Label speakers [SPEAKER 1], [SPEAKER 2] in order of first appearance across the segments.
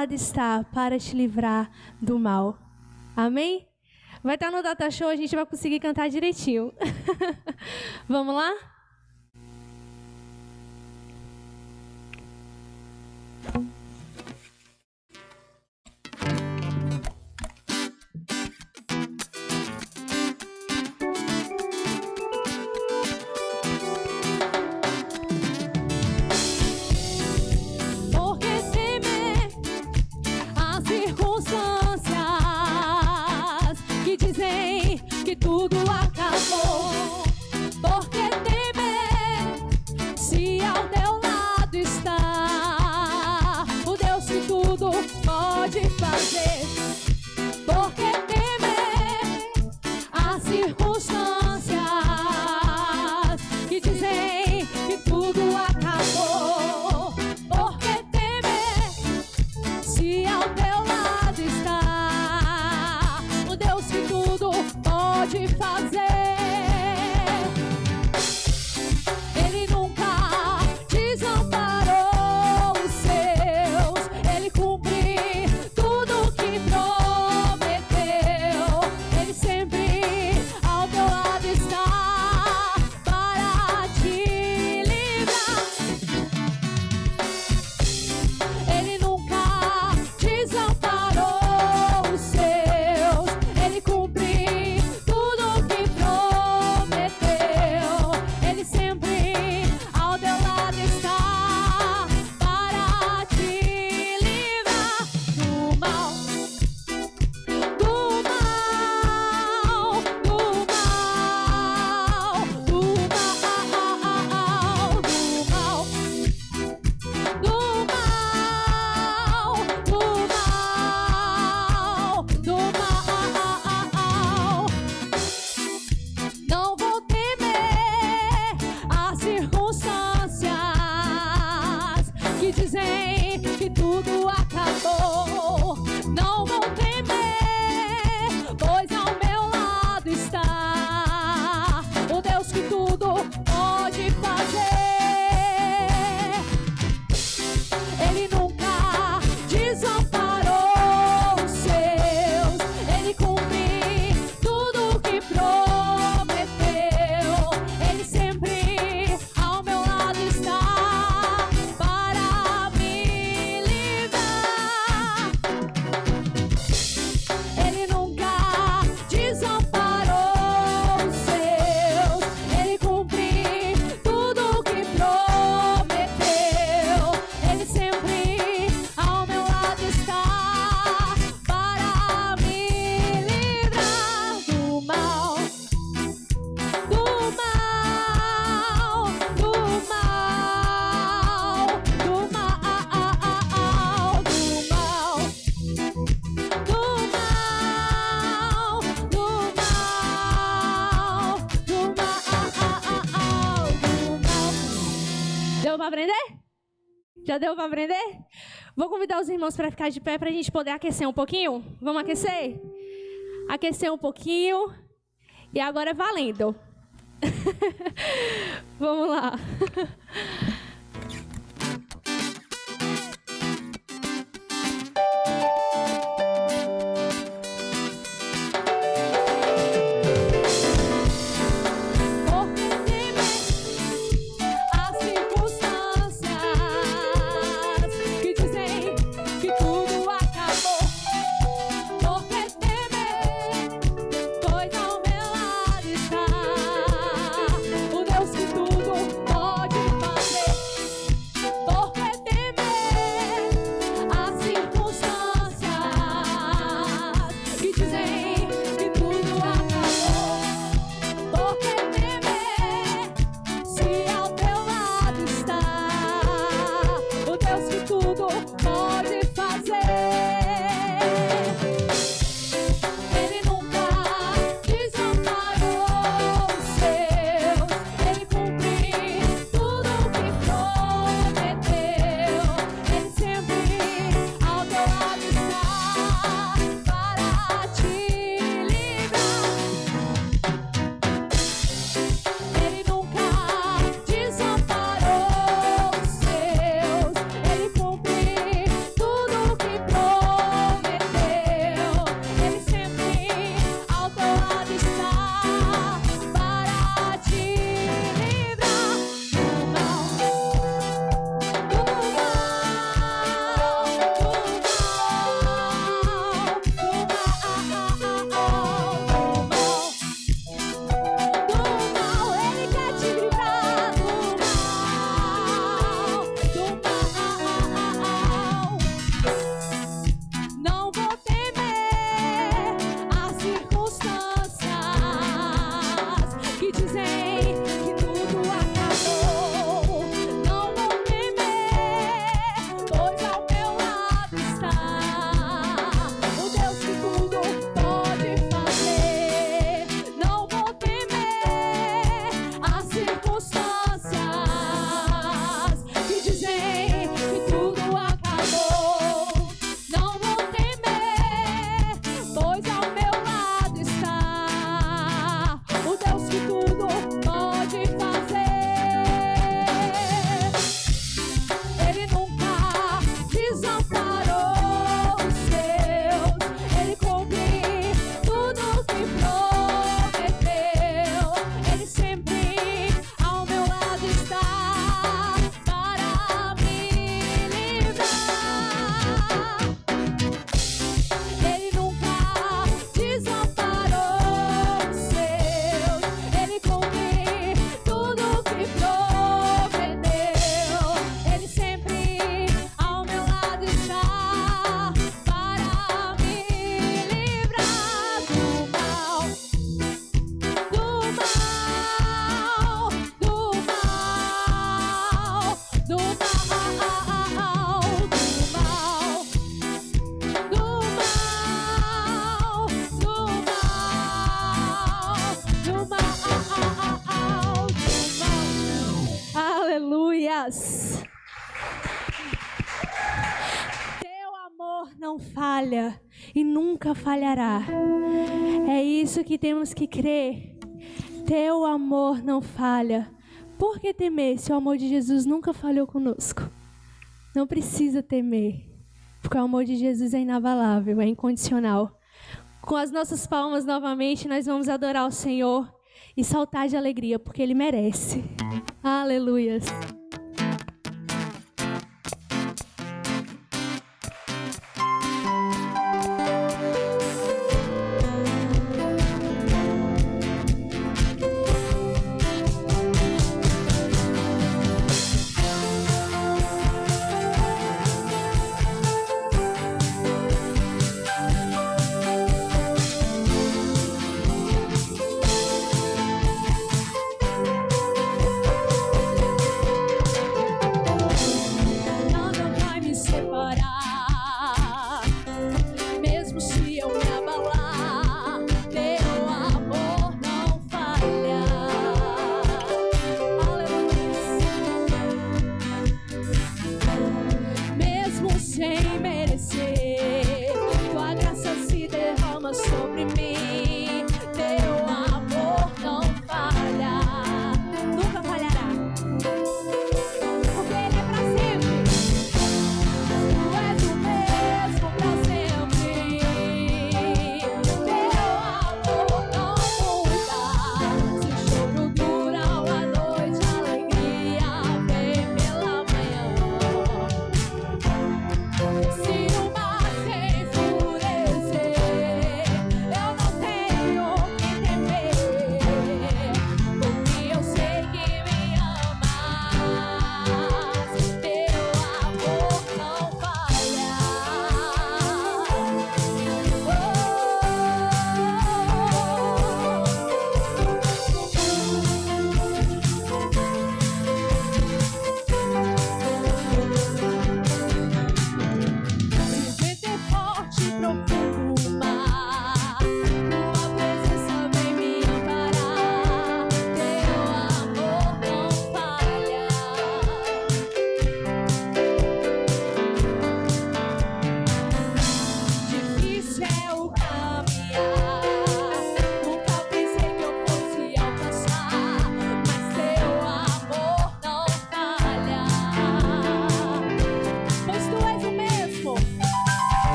[SPEAKER 1] lado está para te livrar do mal. Amém? Vai estar no Data Show, a gente vai conseguir cantar direitinho. Vamos lá?
[SPEAKER 2] Que tudo acabou. Por que temer se ao teu lado está o Deus que tudo pode fazer? Por que temer as circunstâncias que dizem que tudo acabou? Por que temer se ao teu lado está o Deus que tudo pode fazer? Ele nunca desamparou os seus, ele cumpre tudo que prometeu. Ele sempre ao teu lado está para te livrar. Ele nunca desamparou os seus, ele cumpre dizem que tudo acabou. Não vou temer, pois ao meu lado está o Deus que tudo pode fazer. Ele nunca desamparou os seus, ele cumpre tudo que prometeu. Ele sempre ao meu lado está para me livrar. Ele nunca desamparou os seus, ele cumpre tudo que prometeu. Ele sempre ao meu lado está para me livrar do mal, do mal, do mal, do mal, do mal, do mal, do mal, do mal.
[SPEAKER 1] Deu para aprender? Já deu para aprender? Vou convidar os irmãos para ficar de pé para a gente poder aquecer um pouquinho. Vamos aquecer? Aquecer um pouquinho. E agora é valendo. Vamos lá.
[SPEAKER 2] Por que temer as circunstâncias que dizem que tudo acabou? Por que temer, pois ao meu lado está o Deus que tudo pode fazer?
[SPEAKER 1] não falha e nunca falhará. É isso que temos que crer. Teu amor não falha. Por que temer se o amor de Jesus nunca falhou conosco? Não precisa temer, porque o amor de Jesus é inabalável, é incondicional. Com as nossas palmas novamente, nós vamos adorar o Senhor e saltar de alegria, porque Ele merece. Aleluias.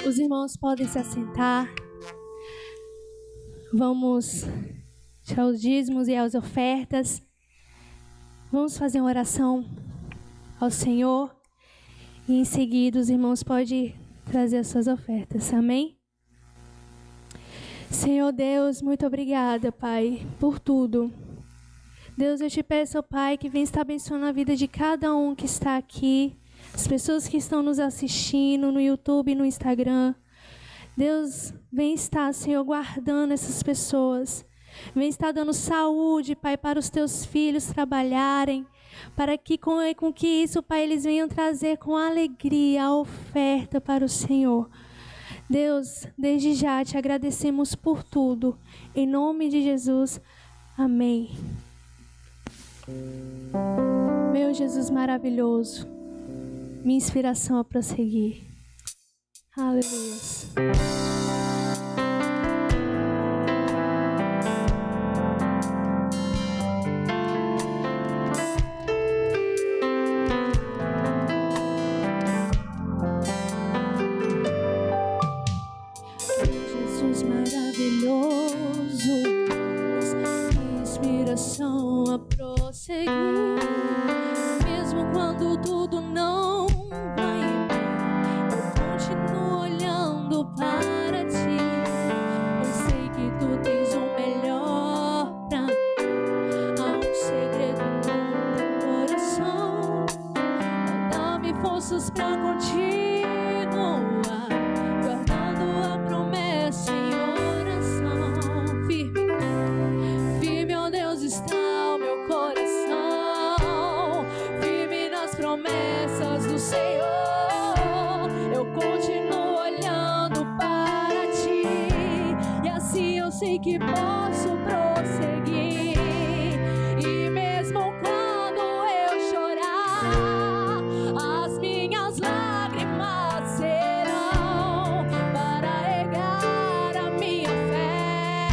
[SPEAKER 1] Os irmãos podem se assentar. Vamos aos dízimos e às ofertas. Vamos fazer uma oração ao Senhor. E em seguida os irmãos podem trazer as suas ofertas. Amém? Senhor Deus, muito obrigada, Pai, por tudo. Deus, eu te peço, Pai, que venha estar abençoando a vida de cada um que está aqui. As pessoas que estão nos assistindo no YouTube e no Instagram. Deus, vem estar, Senhor, guardando essas pessoas. Vem estar dando saúde, Pai, para os teus filhos trabalharem. Para que com que isso, Pai, eles venham trazer com alegria a oferta para o Senhor. Deus, desde já te agradecemos por tudo. Em nome de Jesus, amém. Meu Jesus maravilhoso, minha inspiração a prosseguir. Aleluia. Jesus maravilhoso, minha inspiração a prosseguir. Mesmo quando tudo não vai bem, eu continuo olhando para ti. Eu sei que tu tens o melhor pra mim. Há um segredo no teu coração. Dá-me forças pra continuar, guardando a promessa em oração. Firme, firme, ó Deus, está o meu coração. Firme nas promessas do Senhor. Eu continuo olhando para ti, e assim eu sei que posso prosseguir. E mesmo quando eu chorar, as minhas lágrimas serão para regar a minha fé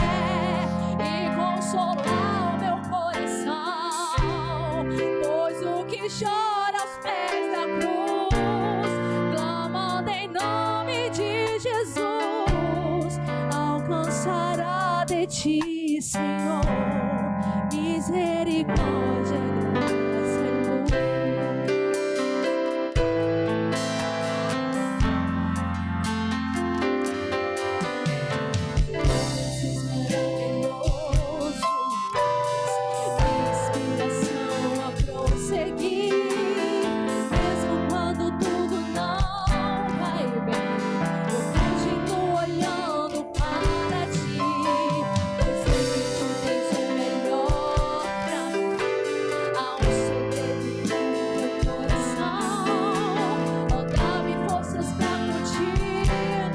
[SPEAKER 1] e consolar o meu coração. Pois o que chora aos pés da cruz, clamando em nome de Jesus, alcançará de ti, Senhor, misericórdia, graça e luz. Jesus maravilhoso, inspiração a prosseguir. Mesmo quando tudo não vai bem, eu continuo olhando para ti. Eu sei que tu tens o melhor pra mim. Há um segredo no teu coração. Oh, dá-me forças pra continuar,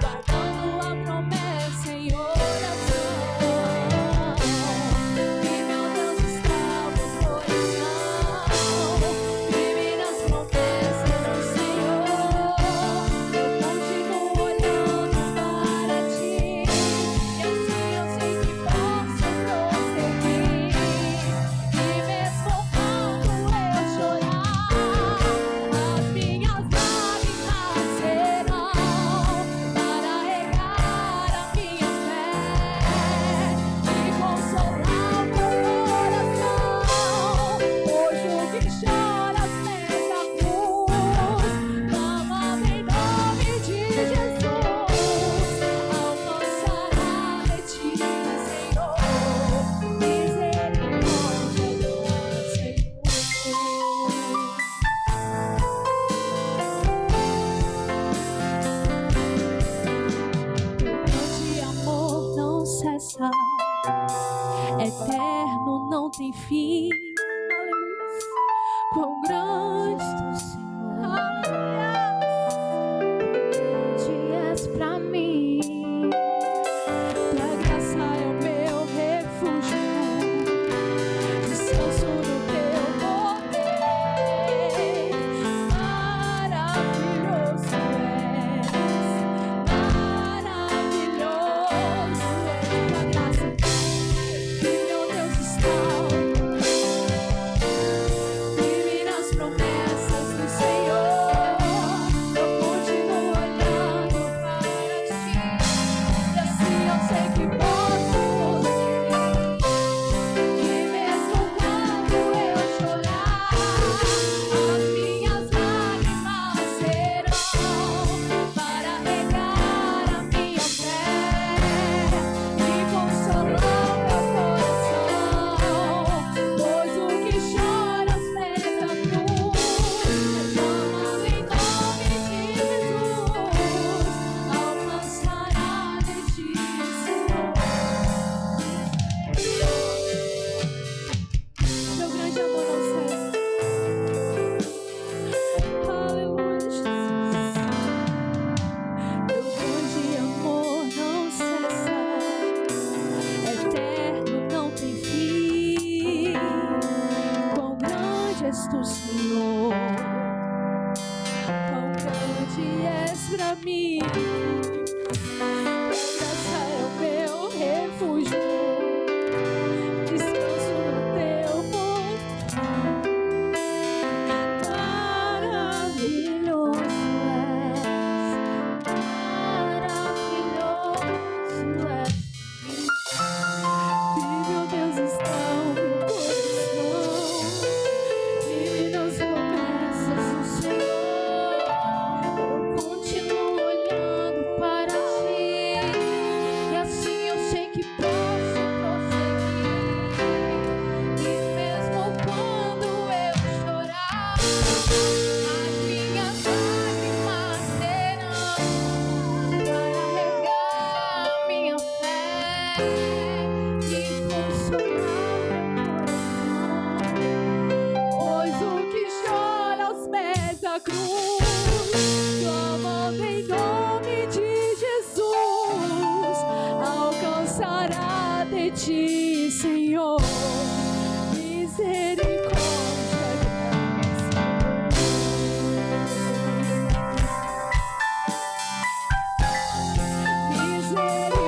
[SPEAKER 1] guardando a promessa em oração. Firme, ó Deus, está o meu coração. Firme nas promessas do Senhor. Eu continuo olhando para ti, e assim eu sei que posso prosseguir. E mesmo quando eu chorar, as minhas lágrimas serão para regar a minha fé e consolar o meu coração. Hoje o que chora aos pés da cruz, clama em nome de Jesus, alcançará de ti, Senhor, misericórdia, graça e luz. Teu grande amor não cessa, eterno, não tem fim. Quão grande tu, Senhor, grande és pra mim. Tua graça é o meu refúgio, descanso no teu poder. Maravilhoso és, maravilhoso és. Tua graça, Filho, Deus, está
[SPEAKER 2] és pra mim. Tua graça é o meu refúgio, descanso no teu poder. Maravilhoso és, maravilhoso és. Vive, ó Deus, está o meu coração e nas promessas do Senhor. Eu continuo olhando para ti e assim eu sei que posso prosseguir. E mesmo quando eu chorar, as minhas lágrimas serão para regar minha fé e consolar meu coração. Pois o que chora aos pés da cruz, clamando em nome de Jesus, alcançará de ti, Senhor, misericórdia, misericórdia,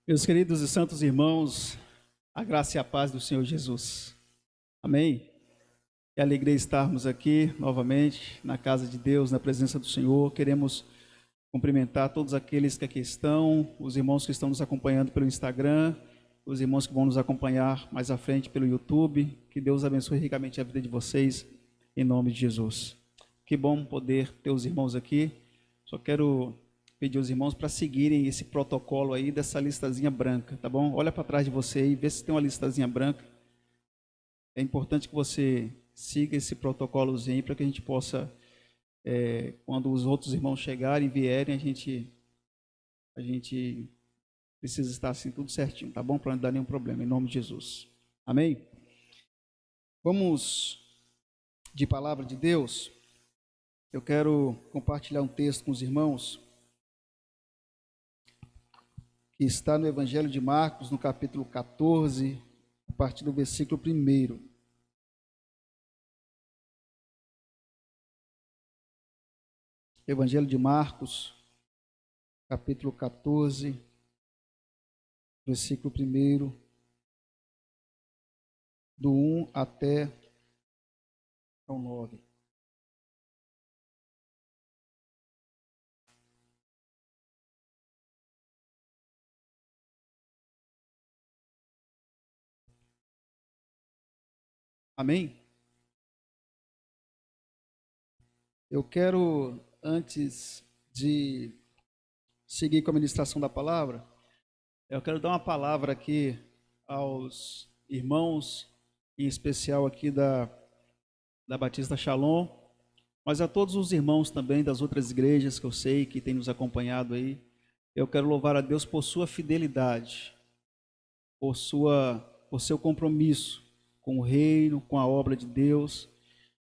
[SPEAKER 3] Meus queridos e santos irmãos, a graça e a paz do Senhor Jesus. Amém? É alegria estarmos aqui novamente na casa de Deus, na presença do Senhor. Queremos cumprimentar todos aqueles que aqui estão, os irmãos que estão nos acompanhando pelo Instagram, os irmãos que vão nos acompanhar mais à frente pelo YouTube. Que Deus abençoe ricamente a vida de vocês, em nome de Jesus. Que bom poder ter os irmãos aqui. Só quero pedir aos irmãos para seguirem esse protocolo aí dessa listazinha branca, tá bom? Olha para trás de você aí, vê se tem uma listazinha branca. É importante que você siga esse protocolozinho para que a gente possa, quando os outros irmãos chegarem, vierem, a gente precisa estar assim tudo certinho, tá bom? Para não dar nenhum problema, em nome de Jesus. Amém? Vamos de palavra de Deus. Eu quero compartilhar um texto com os irmãos que está no Evangelho de Marcos, no capítulo 14, a partir do versículo 1. Evangelho de Marcos, capítulo 14, versículo 1, do 1 até ao 9. Amém? Eu quero, antes de seguir com a ministração da palavra, eu quero dar uma palavra aqui aos irmãos, em especial aqui da Batista Shalom, mas a todos os irmãos também das outras igrejas que eu sei que têm nos acompanhado aí. Eu quero louvar a Deus por sua fidelidade, por seu compromisso com o reino, com a obra de Deus.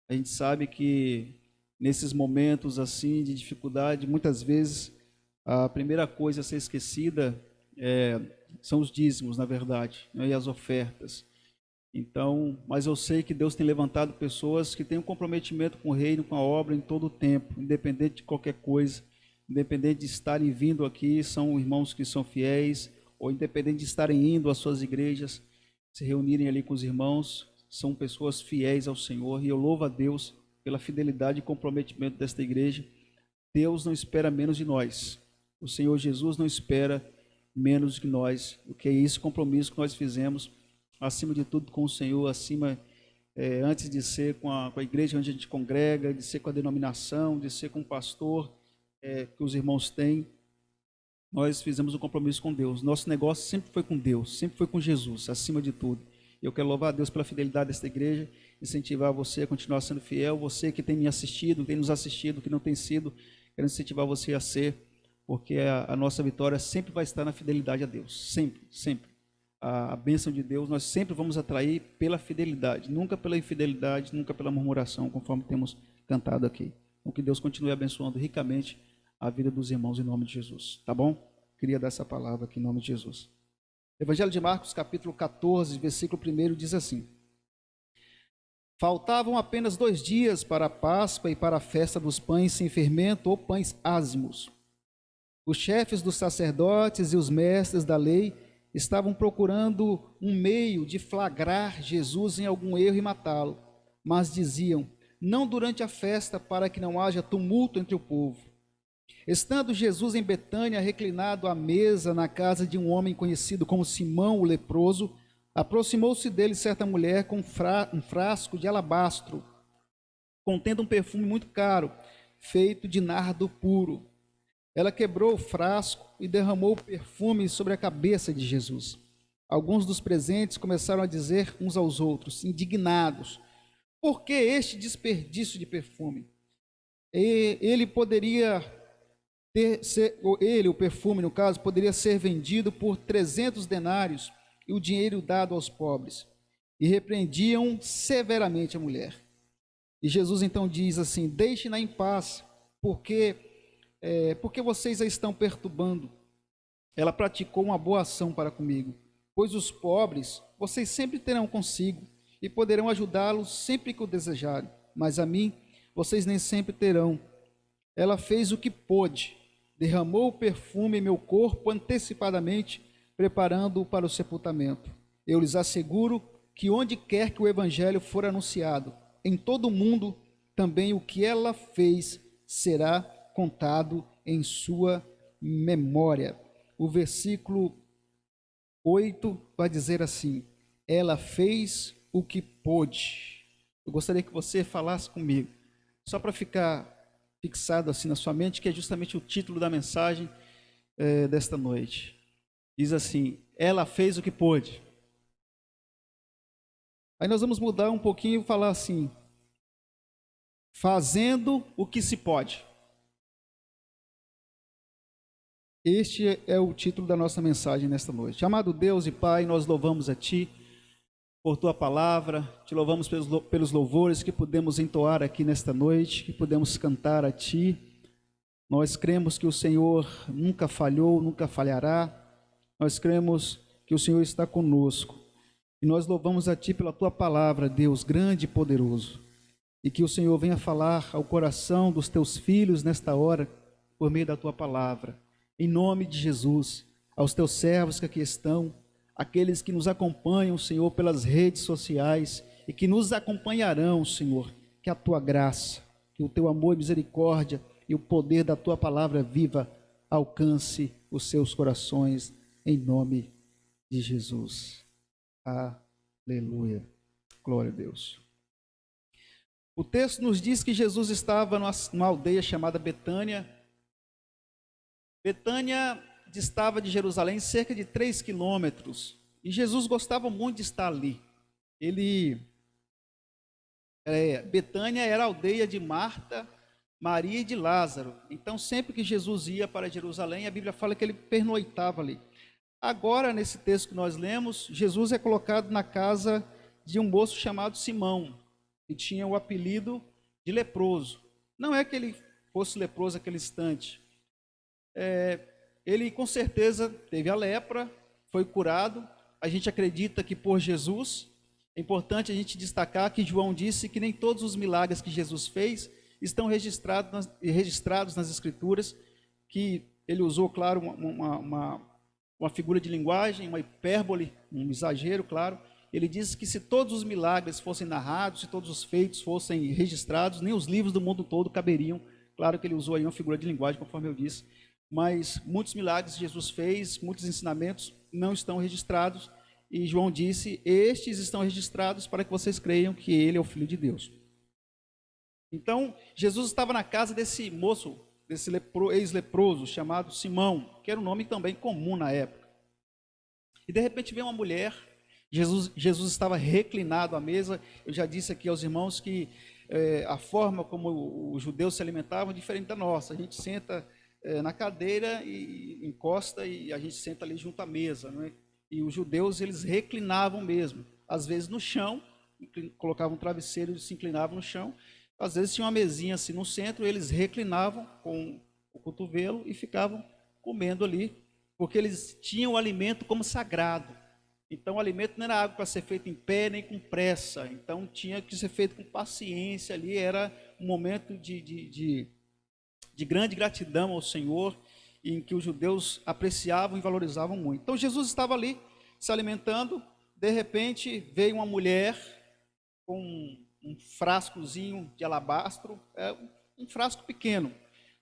[SPEAKER 3] A gente sabe que nesses momentos assim de dificuldade, muitas vezes a primeira coisa a ser esquecida são os dízimos, na verdade, né, e as ofertas. Então, mas eu sei que Deus tem levantado pessoas que têm um comprometimento com o reino, com a obra em todo o tempo, independente de qualquer coisa, independente de estarem vindo aqui, são irmãos que são fiéis, ou independente de estarem indo às suas igrejas, se reunirem ali com os irmãos, são pessoas fiéis ao Senhor, e eu louvo a Deus pela fidelidade e comprometimento desta igreja. Deus não espera menos de nós, o Senhor Jesus não espera menos de nós, o que é esse compromisso que nós fizemos acima de tudo com o Senhor, antes de ser com a igreja onde a gente congrega, de ser com a denominação, de ser com o pastor que os irmãos têm. Nós fizemos um compromisso com Deus. Nosso negócio sempre foi com Deus, sempre foi com Jesus, acima de tudo. Eu quero louvar a Deus pela fidelidade desta igreja, incentivar você a continuar sendo fiel, você que tem me assistido, tem nos assistido, que não tem sido, quero incentivar você a ser, porque a nossa vitória sempre vai estar na fidelidade a Deus, sempre, sempre. A bênção de Deus nós sempre vamos atrair pela fidelidade, nunca pela infidelidade, nunca pela murmuração, conforme temos cantado aqui. Então que Deus continue abençoando ricamente a vida dos irmãos em nome de Jesus, tá bom? Queria dar essa palavra aqui em nome de Jesus. Evangelho de Marcos, capítulo 14, versículo 1 diz assim: faltavam apenas 2 dias para a Páscoa e para a festa dos pães sem fermento ou pães ázimos. Os chefes dos sacerdotes e os mestres da lei estavam procurando um meio de flagrar Jesus em algum erro e matá-lo, mas diziam: não durante a festa, para que não haja tumulto entre o povo. Estando Jesus em Betânia, reclinado à mesa na casa de um homem conhecido como Simão o leproso, aproximou-se dele certa mulher com um frasco de alabastro, contendo um perfume muito caro, feito de nardo puro. Ela quebrou o frasco e derramou o perfume sobre a cabeça de Jesus. Alguns dos presentes começaram a dizer uns aos outros, indignados: por que este desperdício de perfume? O perfume, no caso, poderia ser vendido por 300 denários e o dinheiro dado aos pobres. E repreendiam severamente a mulher. E Jesus então diz assim: deixem-na em paz, porque vocês a estão perturbando. Ela praticou uma boa ação para comigo, pois os pobres vocês sempre terão consigo e poderão ajudá-los sempre que o desejarem, mas a mim vocês nem sempre terão. Ela fez o que pôde, derramou o perfume em meu corpo antecipadamente, preparando-o para o sepultamento. Eu lhes asseguro que onde quer que o evangelho for anunciado, em todo o mundo, também o que ela fez será contado em sua memória. O versículo 8 vai dizer assim: ela fez o que pôde. Eu gostaria que você falasse comigo, só para ficar fixado assim na sua mente, que é justamente o título da mensagem desta noite. Diz assim: ela fez o que pôde. Aí nós vamos mudar um pouquinho e falar assim: fazendo o que se pode. Este é o título da nossa mensagem nesta noite. Amado Deus e Pai, nós louvamos a Ti por Tua palavra, Te louvamos pelos louvores que pudemos entoar aqui nesta noite, que pudemos cantar a Ti. Nós cremos que o Senhor nunca falhou, nunca falhará. Nós cremos que o Senhor está conosco. E nós louvamos a Ti pela Tua palavra, Deus grande e poderoso. E que o Senhor venha falar ao coração dos Teus filhos nesta hora, por meio da Tua palavra. Em nome de Jesus, aos Teus servos que aqui estão, aqueles que nos acompanham, Senhor, pelas redes sociais e que nos acompanharão, Senhor, que a Tua graça, que o Teu amor e misericórdia e o poder da Tua palavra viva alcance os seus corações, em nome de Jesus. Aleluia. Glória a Deus. O texto nos diz que Jesus estava numa aldeia chamada Betânia. Betânia distava de Jerusalém cerca de 3 quilômetros. E Jesus gostava muito de estar ali. Betânia era a aldeia de Marta, Maria e de Lázaro. Então, sempre que Jesus ia para Jerusalém, a Bíblia fala que ele pernoitava ali. Agora, nesse texto que nós lemos, Jesus é colocado na casa de um moço chamado Simão, que tinha o apelido de leproso. Não é que ele fosse leproso naquele instante. Ele com certeza teve a lepra, foi curado. A gente acredita que por Jesus. É importante a gente destacar que João disse que nem todos os milagres que Jesus fez estão registrados nas Escrituras, que ele usou, claro, uma figura de linguagem, uma hipérbole, um exagero, claro. Ele disse que se todos os milagres fossem narrados, se todos os feitos fossem registrados, nem os livros do mundo todo caberiam. Claro que ele usou aí uma figura de linguagem, conforme eu disse. Mas muitos milagres Jesus fez, muitos ensinamentos não estão registrados, e João disse: estes estão registrados para que vocês creiam que ele é o Filho de Deus. Então, Jesus estava na casa desse moço, desse ex-leproso, chamado Simão, que era um nome também comum na época. E de repente veio uma mulher, Jesus estava reclinado à mesa. Eu já disse aqui aos irmãos que a forma como os judeus se alimentavam é diferente da nossa. A gente senta na cadeira e encosta e a gente senta ali junto à mesa, não é? E os judeus, eles reclinavam mesmo, às vezes no chão, colocavam um travesseiro e se inclinavam no chão. Às vezes tinha uma mesinha assim no centro, eles reclinavam com o cotovelo e ficavam comendo ali, porque eles tinham o alimento como sagrado. Então o alimento não era algo para ser feito em pé nem com pressa, então tinha que ser feito com paciência ali, era um momento de grande gratidão ao Senhor, em que os judeus apreciavam e valorizavam muito. Então Jesus estava ali se alimentando, de repente veio uma mulher com um frascozinho de alabastro, um frasco pequeno.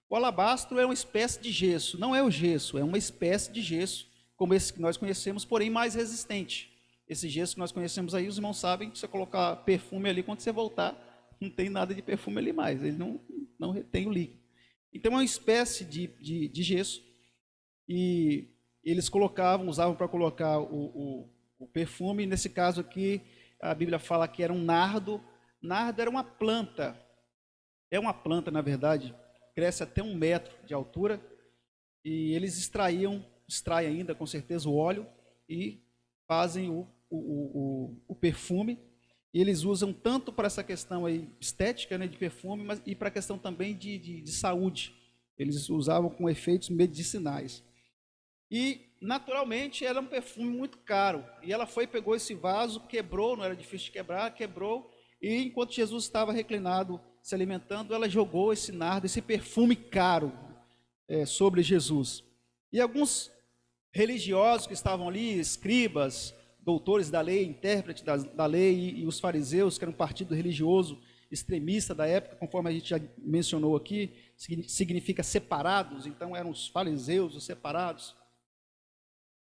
[SPEAKER 3] O alabastro é uma espécie de gesso, não é o gesso, é uma espécie de gesso, como esse que nós conhecemos, porém mais resistente. Esse gesso que nós conhecemos aí, os irmãos sabem que se você colocar perfume ali, quando você voltar, não tem nada de perfume ali mais, ele não retém o líquido. Então é uma espécie de gesso, e eles usavam para colocar o perfume. Nesse caso aqui, a Bíblia fala que era um nardo. Nardo era uma planta, na verdade, cresce até 1 metro de altura, e eles extraem ainda com certeza o óleo e fazem o perfume. E eles usam tanto para essa questão aí estética, né, de perfume, mas e para a questão também de saúde. Eles usavam com efeitos medicinais. E, naturalmente, era um perfume muito caro. E ela pegou esse vaso, quebrou, não era difícil de quebrar, quebrou. E enquanto Jesus estava reclinado, se alimentando, ela jogou esse nardo, esse perfume caro, sobre Jesus. E alguns religiosos que estavam ali, escribas, doutores da lei, intérpretes da lei, e os fariseus, que eram um partido religioso extremista da época, conforme a gente já mencionou aqui, significa separados, então eram os fariseus, os separados.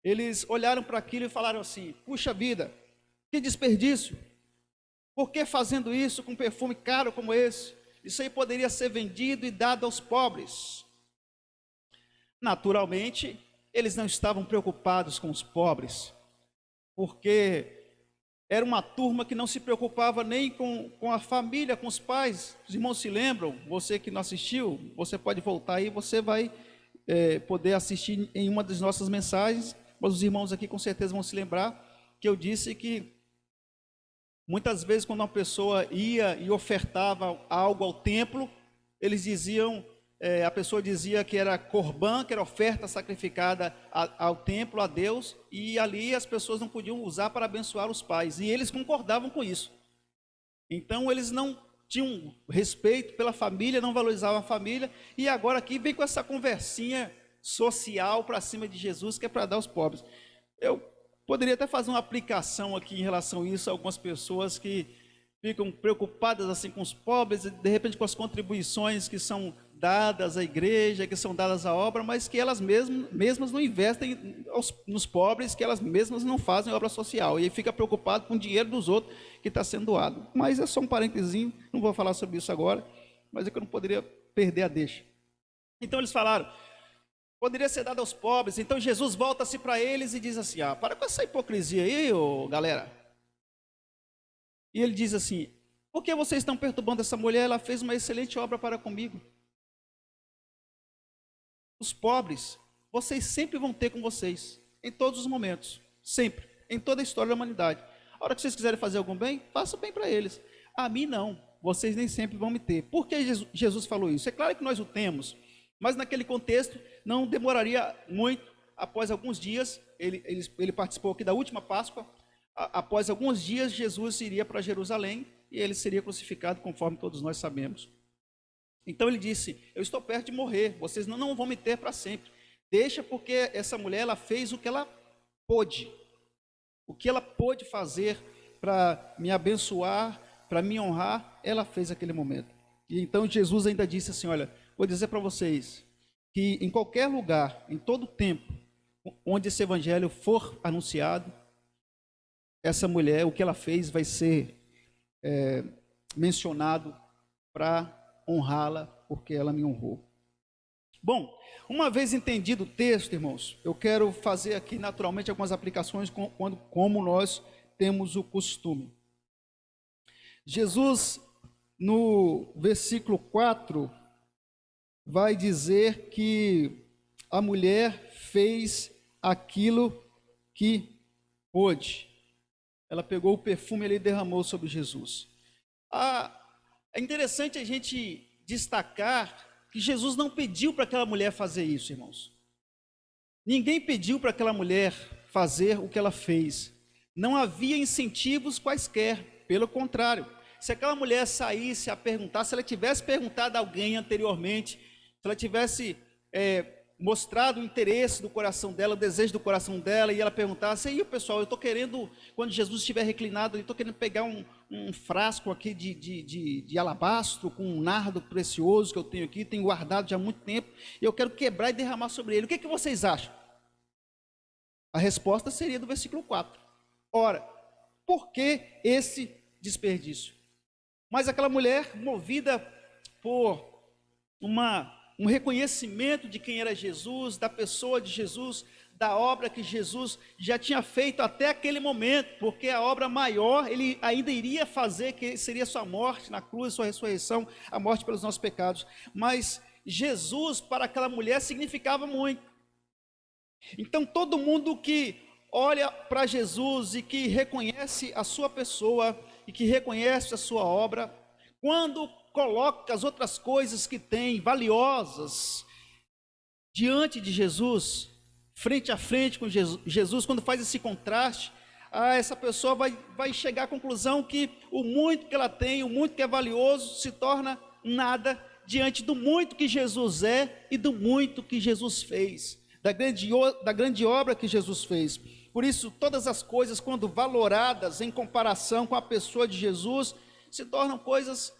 [SPEAKER 3] Eles olharam para aquilo e falaram assim: puxa vida, que desperdício! Por que fazendo isso com um perfume caro como esse? Isso aí poderia ser vendido e dado aos pobres. Naturalmente, eles não estavam preocupados com os pobres, porque era uma turma que não se preocupava nem com a família, com os pais. Os irmãos se lembram? Você que não assistiu, você pode voltar aí, você vai poder assistir em uma das nossas mensagens, mas os irmãos aqui com certeza vão se lembrar que eu disse que muitas vezes quando uma pessoa ia e ofertava algo ao templo, eles diziam, a pessoa dizia que era corban, que era oferta sacrificada ao templo, a Deus, e ali as pessoas não podiam usar para abençoar os pais, e eles concordavam com isso. Então eles não tinham respeito pela família, não valorizavam a família, e agora aqui vem com essa conversinha social para cima de Jesus, que é para dar aos pobres. Eu poderia até fazer uma aplicação aqui em relação a isso, algumas pessoas que ficam preocupadas assim com os pobres, de repente com as contribuições que são dadas à igreja, que são dadas à obra, mas que elas mesmas não investem nos pobres, que elas mesmas não fazem obra social, e aí fica preocupado com o dinheiro dos outros que está sendo doado. Mas é só um parentezinho, não vou falar sobre isso agora, mas é que eu não poderia perder a deixa. Então eles falaram, poderia ser dado aos pobres. Então Jesus volta-se para eles e diz assim: para com essa hipocrisia aí, galera. E ele diz assim: por que vocês estão perturbando essa mulher? Ela fez uma excelente obra para comigo. Os pobres, vocês sempre vão ter com vocês, em todos os momentos, sempre, em toda a história da humanidade. A hora que vocês quiserem fazer algum bem, façam bem para eles. A mim não, vocês nem sempre vão me ter. Por que Jesus falou isso? É claro que nós o temos, mas naquele contexto não demoraria muito. Após alguns dias, ele participou aqui da última Páscoa. Após alguns dias, Jesus iria para Jerusalém e ele seria crucificado, conforme todos nós sabemos. Então ele disse: eu estou perto de morrer, vocês não vão me ter para sempre. Deixa, porque essa mulher, ela fez o que ela pôde. O que ela pôde fazer para me abençoar, para me honrar, ela fez naquele momento. E então Jesus ainda disse assim: olha, vou dizer para vocês que em qualquer lugar, em todo tempo, onde esse evangelho for anunciado, essa mulher, o que ela fez vai ser mencionado para honrá-la, porque ela me honrou. Bom, uma vez entendido o texto, irmãos, eu quero fazer aqui naturalmente algumas aplicações como nós temos o costume. Jesus, no versículo 4, vai dizer que a mulher fez aquilo que pôde. Ela pegou o perfume e ele derramou sobre Jesus. É interessante a gente destacar que Jesus não pediu para aquela mulher fazer isso, irmãos. Ninguém pediu para aquela mulher fazer o que ela fez. Não havia incentivos quaisquer, pelo contrário. Se aquela mulher saísse a perguntar, se ela tivesse perguntado a alguém anteriormente, se ela tivesse mostrado o interesse do coração dela, o desejo do coração dela, e ela perguntasse: aí pessoal, eu estou querendo, quando Jesus estiver reclinado, eu estou querendo pegar um frasco aqui de alabastro, com um nardo precioso que eu tenho aqui, tenho guardado já há muito tempo, e eu quero quebrar e derramar sobre ele. O que vocês acham? A resposta seria do versículo 4. Ora, por que esse desperdício? Mas aquela mulher, movida por um reconhecimento de quem era Jesus, da pessoa de Jesus, da obra que Jesus já tinha feito até aquele momento, porque a obra maior ele ainda iria fazer, que seria sua morte na cruz, sua ressurreição, a morte pelos nossos pecados. Mas Jesus para aquela mulher significava muito. Então todo mundo que olha para Jesus e que reconhece a sua pessoa e que reconhece a sua obra, quando coloca as outras coisas que tem valiosas diante de Jesus, frente a frente com Jesus, quando faz esse contraste, essa pessoa vai chegar à conclusão que o muito que ela tem, o muito que é valioso, se torna nada diante do muito que Jesus é e do muito que Jesus fez, da grande obra que Jesus fez. Por isso, todas as coisas, quando valoradas em comparação com a pessoa de Jesus, se tornam coisas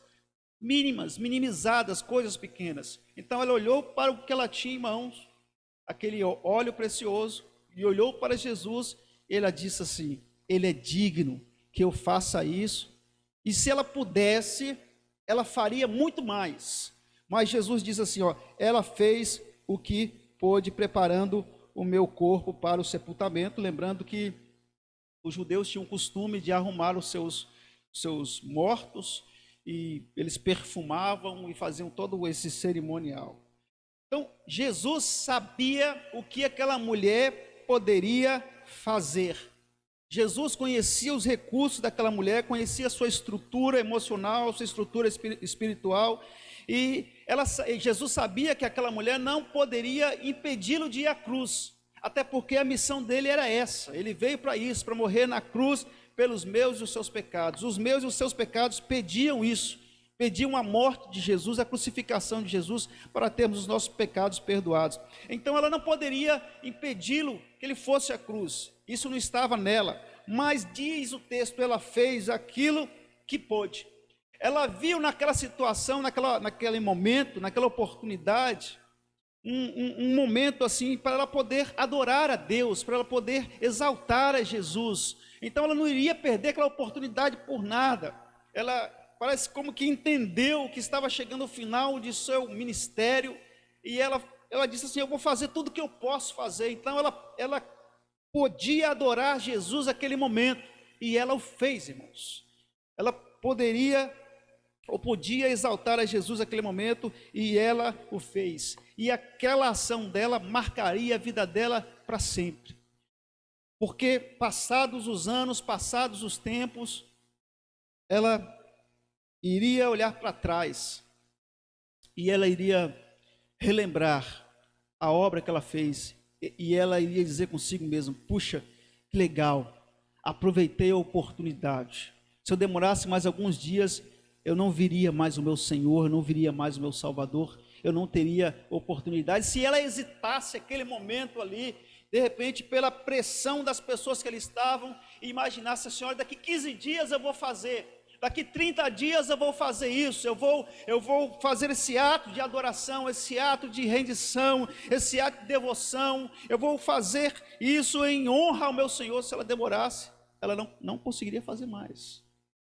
[SPEAKER 3] mínimas, minimizadas, coisas pequenas. Então ela olhou para o que ela tinha em mãos, aquele óleo precioso, e olhou para Jesus, e ela disse assim: ele é digno que eu faça isso, e se ela pudesse, ela faria muito mais. Mas Jesus diz assim, ela fez o que pôde, preparando o meu corpo para o sepultamento. Lembrando que os judeus tinham o costume de arrumar os seus mortos, e eles perfumavam e faziam todo esse cerimonial. Então, Jesus sabia o que aquela mulher poderia fazer. Jesus conhecia os recursos daquela mulher, conhecia a sua estrutura emocional, sua estrutura espiritual, e Jesus sabia que aquela mulher não poderia impedi-lo de ir à cruz, até porque a missão dele era essa. Ele veio para isso, para morrer na cruz pelos meus e os seus pecados. Os meus e os seus pecados pediam isso, pediam a morte de Jesus, a crucificação de Jesus, para termos os nossos pecados perdoados. Então ela não poderia impedi-lo que ele fosse à cruz, isso não estava nela, mas diz o texto, ela fez aquilo que pôde. Ela viu naquela situação, naquele momento, naquela oportunidade, um momento assim, para ela poder adorar a Deus, para ela poder exaltar a Jesus. Então ela não iria perder aquela oportunidade por nada. Ela parece como que entendeu que estava chegando ao final de seu ministério, e ela disse assim: eu vou fazer tudo o que eu posso fazer. Então ela podia adorar Jesus naquele momento, e ela o fez, irmãos. Ela podia exaltar a Jesus naquele momento, e ela o fez. E aquela ação dela marcaria a vida dela para sempre. Porque passados os anos, passados os tempos, ela iria olhar para trás e ela iria relembrar a obra que ela fez, e ela iria dizer consigo mesma: puxa, que legal, aproveitei a oportunidade. Se eu demorasse mais alguns dias, eu não viria mais o meu Senhor, não viria mais o meu Salvador, eu não teria oportunidade. Se ela hesitasse aquele momento ali, de repente, pela pressão das pessoas que ali estavam, e imaginasse assim: olha, daqui 15 dias eu vou fazer, daqui 30 dias eu vou fazer isso, eu vou fazer esse ato de adoração, esse ato de rendição, esse ato de devoção, eu vou fazer isso em honra ao meu Senhor. Se ela demorasse, ela não conseguiria fazer mais.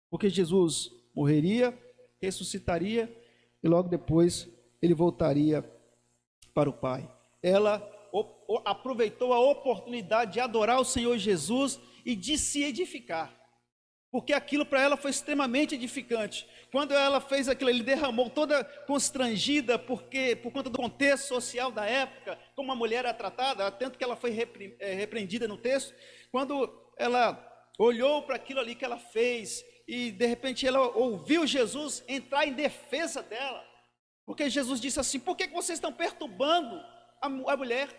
[SPEAKER 3] Porque Jesus morreria, ressuscitaria e logo depois ele voltaria para o Pai. Ela aproveitou a oportunidade de adorar o Senhor Jesus e de se edificar. Porque aquilo para ela foi extremamente edificante. Quando ela fez aquilo, ele derramou toda constrangida, por conta do contexto social da época, como a mulher era tratada, tanto que ela foi repreendida no texto. Quando ela olhou para aquilo ali que ela fez, e de repente ela ouviu Jesus entrar em defesa dela, porque Jesus disse assim: por que vocês estão perturbando a mulher?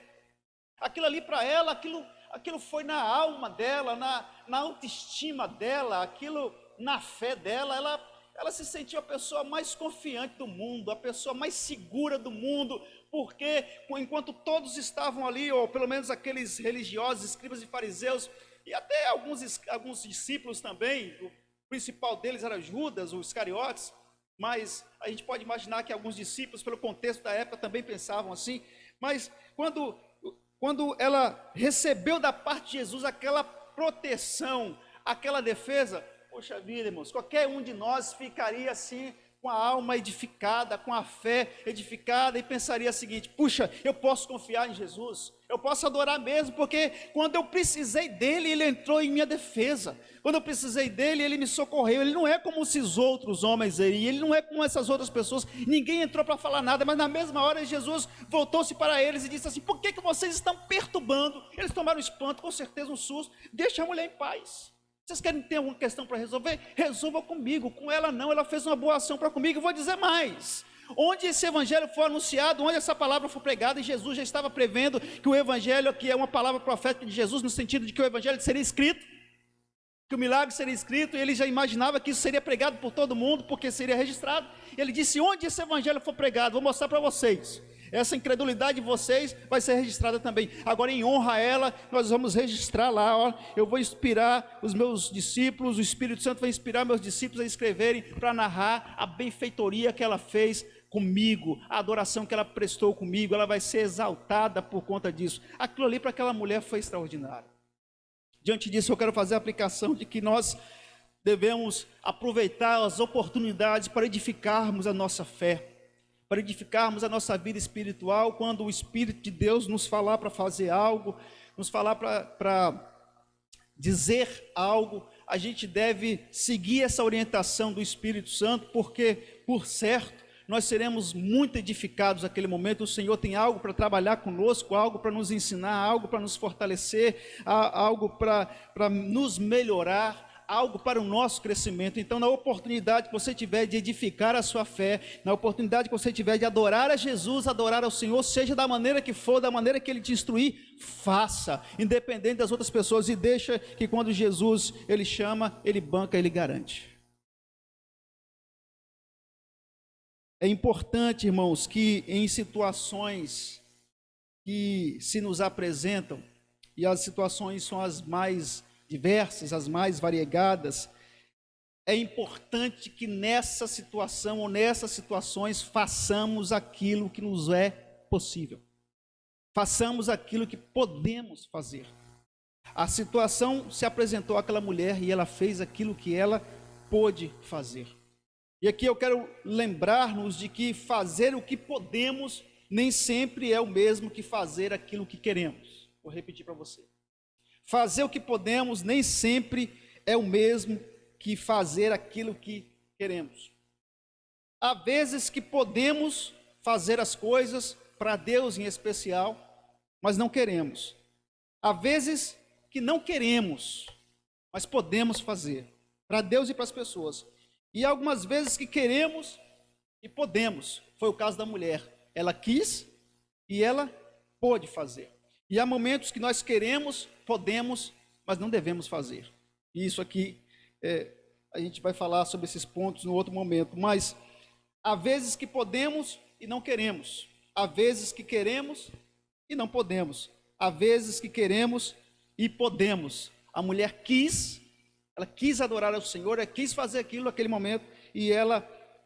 [SPEAKER 3] Aquilo ali para ela, aquilo foi na alma dela, na autoestima dela, aquilo na fé dela. Ela se sentiu a pessoa mais confiante do mundo, a pessoa mais segura do mundo, porque enquanto todos estavam ali, ou pelo menos aqueles religiosos, escribas e fariseus, e até alguns discípulos também, o principal deles era Judas, os Iscariotes, mas a gente pode imaginar que alguns discípulos, pelo contexto da época, também pensavam assim. Mas quando ela recebeu da parte de Jesus aquela proteção, aquela defesa, poxa vida, irmãos, qualquer um de nós ficaria assim, com a alma edificada, com a fé edificada, e pensaria o seguinte: puxa, eu posso confiar em Jesus, eu posso adorar mesmo, porque quando eu precisei dele, ele entrou em minha defesa. Quando eu precisei dele, ele me socorreu. Ele não é como esses outros homens aí, ele não é como essas outras pessoas, ninguém entrou para falar nada, mas na mesma hora Jesus voltou-se para eles e disse assim: por que vocês estão perturbando? Eles tomaram espanto, com certeza um susto. Deixa a mulher em paz. Vocês querem ter alguma questão para resolver? Resolva comigo, com ela não, ela fez uma boa ação para comigo. Eu vou dizer mais: onde esse evangelho for anunciado, onde essa palavra for pregada, e Jesus já estava prevendo que o evangelho, que é uma palavra profética de Jesus, no sentido de que o evangelho seria escrito, que o milagre seria escrito, e ele já imaginava que isso seria pregado por todo mundo, porque seria registrado. Ele disse: onde esse evangelho for pregado, vou mostrar para vocês, essa incredulidade de vocês vai ser registrada também. Agora, em honra a ela, nós vamos registrar lá, ó, eu vou inspirar os meus discípulos, o Espírito Santo vai inspirar meus discípulos a escreverem, para narrar a benfeitoria que ela fez comigo, a adoração que ela prestou comigo. Ela vai ser exaltada por conta disso. Aquilo ali para aquela mulher foi extraordinário. Diante disso, eu quero fazer a aplicação de que nós devemos aproveitar as oportunidades para edificarmos a nossa fé, para edificarmos a nossa vida espiritual. Quando o Espírito de Deus nos falar para fazer algo, nos falar para dizer algo, a gente deve seguir essa orientação do Espírito Santo, porque, por certo, nós seremos muito edificados naquele momento. O Senhor tem algo para trabalhar conosco, algo para nos ensinar, algo para nos fortalecer, algo para nos melhorar, algo para o nosso crescimento. Então, na oportunidade que você tiver de edificar a sua fé, na oportunidade que você tiver de adorar a Jesus, adorar ao Senhor, seja da maneira que for, da maneira que Ele te instruir, faça, independente das outras pessoas, e deixa que quando Jesus, Ele chama, Ele banca, Ele garante. É importante, irmãos, que em situações que se nos apresentam, e as situações são as mais diversas, as mais variegadas, é importante que nessa situação ou nessas situações façamos aquilo que nos é possível, façamos aquilo que podemos fazer. A situação se apresentou àquela mulher e ela fez aquilo que ela pôde fazer. E aqui eu quero lembrar-nos de que fazer o que podemos nem sempre é o mesmo que fazer aquilo que queremos. Vou repetir para você. Fazer o que podemos nem sempre é o mesmo que fazer aquilo que queremos. Há vezes que podemos fazer as coisas para Deus em especial, mas não queremos. Há vezes que não queremos, mas podemos fazer para Deus e para as pessoas. E algumas vezes que queremos e podemos. Foi o caso da mulher. Ela quis e ela pôde fazer. E há momentos que nós queremos, podemos, mas não devemos fazer. E isso aqui, a gente vai falar sobre esses pontos no outro momento. Mas há vezes que podemos e não queremos. Há vezes que queremos e não podemos. Há vezes que queremos e podemos. A mulher quis, ela quis adorar ao Senhor, ela quis fazer aquilo naquele momento e ela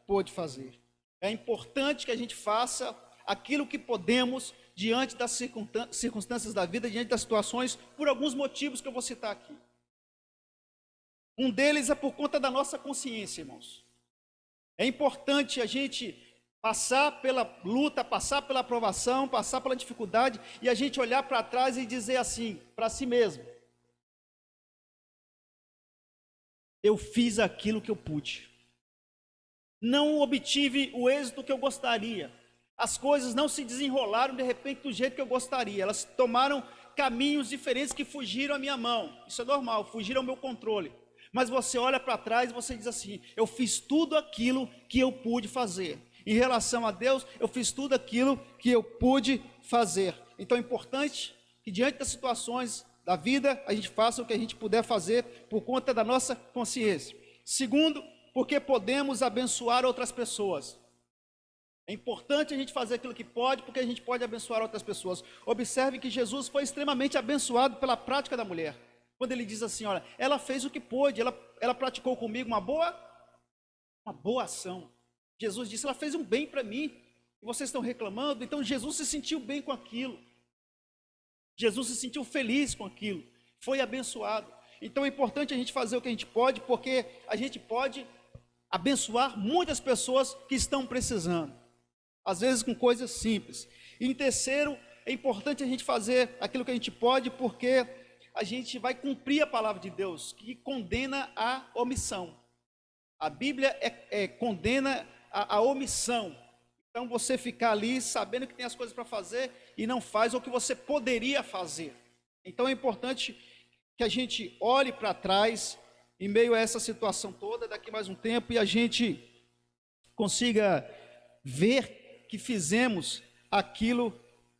[SPEAKER 3] pôde fazer. É importante que a gente faça aquilo que podemos diante das circunstâncias da vida, diante das situações, por alguns motivos que eu vou citar aqui. Um deles é por conta da nossa consciência, irmãos. É importante a gente passar pela luta, passar pela provação, passar pela dificuldade, e a gente olhar para trás e dizer assim, para si mesmo: eu fiz aquilo que eu pude. Não obtive o êxito que eu gostaria. As coisas não se desenrolaram de repente do jeito que eu gostaria. Elas tomaram caminhos diferentes que fugiram à minha mão. Isso é normal, fugiram ao meu controle. Mas você olha para trás e você diz assim: eu fiz tudo aquilo que eu pude fazer. Em relação a Deus, eu fiz tudo aquilo que eu pude fazer. Então é importante que diante das situações da vida, a gente faça o que a gente puder fazer por conta da nossa consciência. Segundo, porque podemos abençoar outras pessoas. É importante a gente fazer aquilo que pode, porque a gente pode abençoar outras pessoas. Observe que Jesus foi extremamente abençoado pela prática da mulher. Quando ele diz assim, olha, ela fez o que pôde, ela praticou comigo uma boa ação. Jesus disse, ela fez um bem para mim, e vocês estão reclamando. Então Jesus se sentiu bem com aquilo. Jesus se sentiu feliz com aquilo, foi abençoado. Então é importante a gente fazer o que a gente pode, porque a gente pode abençoar muitas pessoas que estão precisando, às vezes com coisas simples. E em terceiro, é importante a gente fazer aquilo que a gente pode, porque a gente vai cumprir a palavra de Deus, que condena a omissão. A Bíblia condena a omissão. Então você ficar ali sabendo que tem as coisas para fazer e não faz o que você poderia fazer. Então é importante que a gente olhe para trás em meio a essa situação toda, daqui mais um tempo, e a gente consiga ver que fizemos aquilo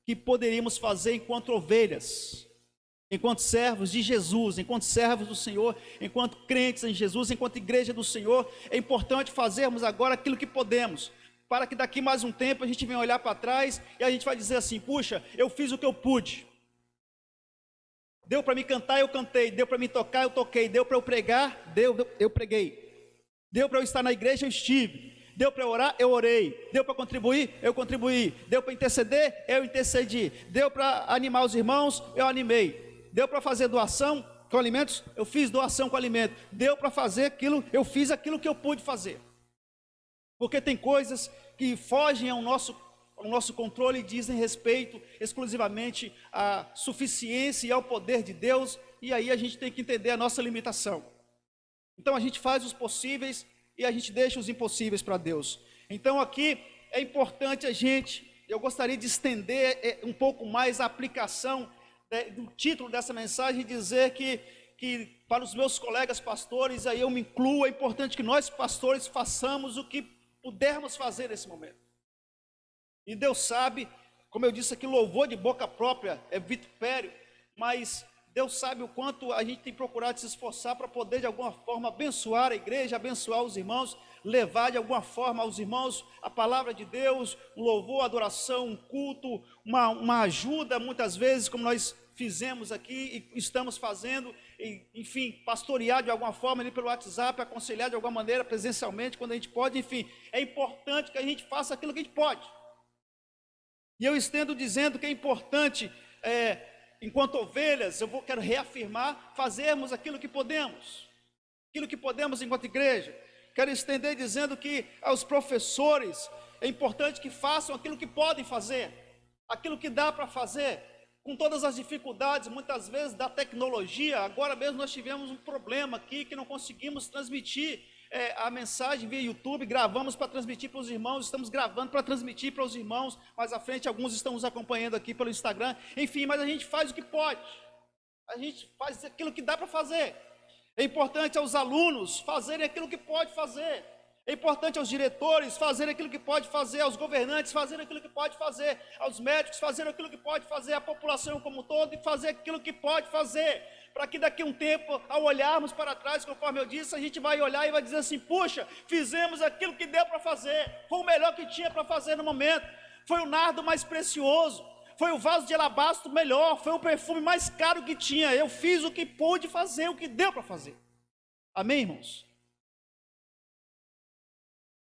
[SPEAKER 3] que poderíamos fazer enquanto ovelhas, enquanto servos de Jesus, enquanto servos do Senhor, enquanto crentes em Jesus, enquanto igreja do Senhor. É importante fazermos agora aquilo que podemos, para que daqui mais um tempo a gente venha olhar para trás e a gente vai dizer assim, puxa, eu fiz o que eu pude. Deu para me cantar, eu cantei. Deu para me tocar, eu toquei. Deu para eu pregar, eu preguei. Deu para eu estar na igreja, eu estive. Deu para eu orar, eu orei. Deu para contribuir, eu contribuí. Deu para interceder, eu intercedi. Deu para animar os irmãos, eu animei. Deu para fazer doação com alimentos, eu fiz doação com alimento. Deu para fazer aquilo, eu fiz aquilo que eu pude fazer. Porque tem coisas que fogem ao nosso controle e dizem respeito exclusivamente à suficiência e ao poder de Deus, e aí a gente tem que entender a nossa limitação. Então a gente faz os possíveis e a gente deixa os impossíveis para Deus. Então aqui é importante eu gostaria de estender um pouco mais a aplicação do título dessa mensagem, e dizer que para os meus colegas pastores, aí eu me incluo, é importante que nós pastores façamos o que pudermos fazer nesse momento. E Deus sabe, como eu disse aqui, louvor de boca própria é vitupério, mas Deus sabe o quanto a gente tem procurado se esforçar para poder de alguma forma abençoar a igreja, abençoar os irmãos, levar de alguma forma aos irmãos a palavra de Deus, um louvor, adoração, um culto, uma ajuda, muitas vezes, como nós fizemos aqui e estamos fazendo, enfim, pastorear de alguma forma ali pelo WhatsApp, aconselhar de alguma maneira presencialmente, quando a gente pode, enfim, é importante que a gente faça aquilo que a gente pode. E eu estendo dizendo que é importante, enquanto ovelhas, quero reafirmar, fazermos aquilo que podemos enquanto igreja. Quero estender dizendo que aos professores é importante que façam aquilo que podem fazer, aquilo que dá para fazer, com todas as dificuldades, muitas vezes, da tecnologia. Agora mesmo nós tivemos um problema aqui, que não conseguimos transmitir a mensagem via YouTube. Gravamos para transmitir para os irmãos, estamos gravando para transmitir para os irmãos, mais à frente alguns estão nos acompanhando aqui pelo Instagram, enfim, mas a gente faz o que pode, a gente faz aquilo que dá para fazer. É importante aos alunos fazerem aquilo que pode fazer, é importante aos diretores fazerem aquilo que pode fazer, aos governantes fazerem aquilo que pode fazer, aos médicos fazerem aquilo que pode fazer, a população como um todo e fazer aquilo que pode fazer, para que daqui a um tempo, ao olharmos para trás, conforme eu disse, a gente vai olhar e vai dizer assim, puxa, fizemos aquilo que deu para fazer, foi o melhor que tinha para fazer no momento, foi o nardo mais precioso, foi o vaso de alabastro melhor, foi o perfume mais caro que tinha, eu fiz o que pude fazer, o que deu para fazer. Amém, irmãos?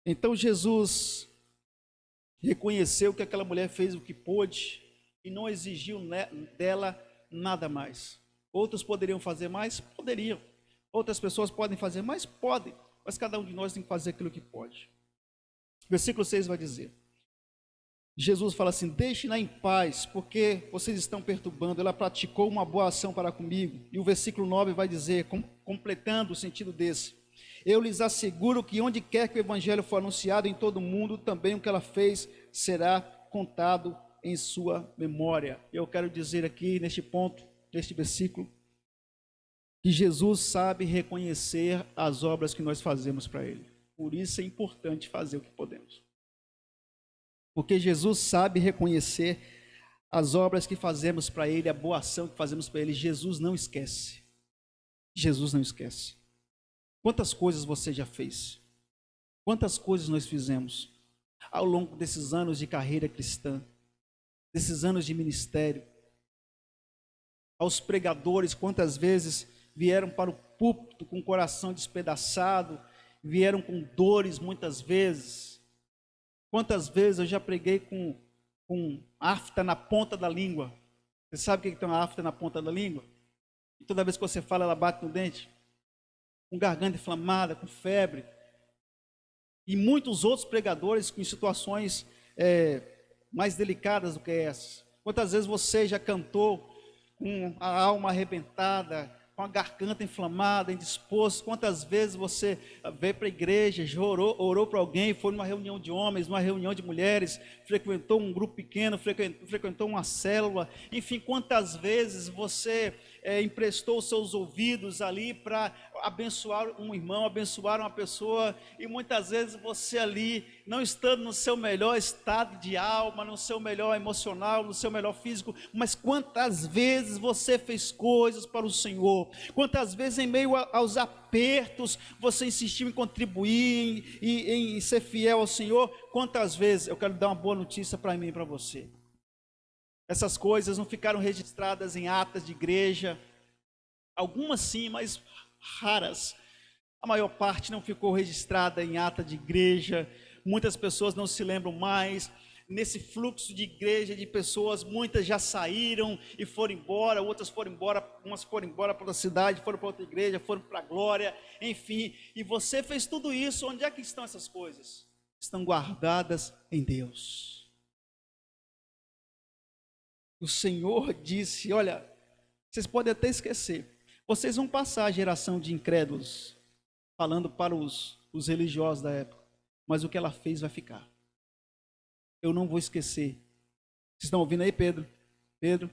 [SPEAKER 3] Então Jesus reconheceu que aquela mulher fez o que pôde e não exigiu dela nada mais. Outros poderiam fazer mais? Poderiam, outras pessoas podem fazer, mas podem, mas cada um de nós tem que fazer aquilo que pode. Versículo 6 vai dizer, Jesus fala assim, deixe-na em paz, porque vocês estão perturbando, ela praticou uma boa ação para comigo. E o versículo 9 vai dizer, completando o sentido desse, eu lhes asseguro que onde quer que o evangelho for anunciado em todo o mundo, também o que ela fez será contado em sua memória. Eu quero dizer aqui, neste ponto, neste versículo, que Jesus sabe reconhecer as obras que nós fazemos para Ele. Por isso é importante fazer o que podemos. Porque Jesus sabe reconhecer as obras que fazemos para Ele, a boa ação que fazemos para Ele. Jesus não esquece. Jesus não esquece. Quantas coisas você já fez? Quantas coisas nós fizemos ao longo desses anos de carreira cristã, desses anos de ministério? Aos pregadores, quantas vezes vieram para o púlpito com o coração despedaçado, vieram com dores muitas vezes. Quantas vezes eu já preguei com afta na ponta da língua? Você sabe o que tem uma afta na ponta da língua? E toda vez que você fala, ela bate no dente. Com garganta inflamada, com febre. E muitos outros pregadores com situações mais delicadas do que essas. Quantas vezes você já cantou com a alma arrebentada, com a garganta inflamada, indisposto? Quantas vezes você veio para a igreja, orou para alguém, foi numa reunião de homens, numa reunião de mulheres, frequentou um grupo pequeno, frequentou uma célula, enfim, quantas vezes você emprestou os seus ouvidos ali para abençoar um irmão, abençoar uma pessoa, e muitas vezes você ali, não estando no seu melhor estado de alma, no seu melhor emocional, no seu melhor físico, mas quantas vezes você fez coisas para o Senhor, quantas vezes em meio aos apertos, você insistiu em contribuir, em ser fiel ao Senhor, quantas vezes, eu quero dar uma boa notícia para mim e para você, essas coisas não ficaram registradas em atas de igreja, algumas sim, mas raras. A maior parte não ficou registrada em ata de igreja, muitas pessoas não se lembram mais. Nesse fluxo de igreja de pessoas, muitas já saíram e foram embora, outras foram embora, umas foram embora para outra cidade, foram para outra igreja, foram para a glória, enfim. E você fez tudo isso, onde é que estão essas coisas? Estão guardadas em Deus. O Senhor disse, olha, vocês podem até esquecer, vocês vão passar a geração de incrédulos, falando para os religiosos da época, mas o que ela fez vai ficar. Eu não vou esquecer. Vocês estão ouvindo aí, Pedro? Pedro,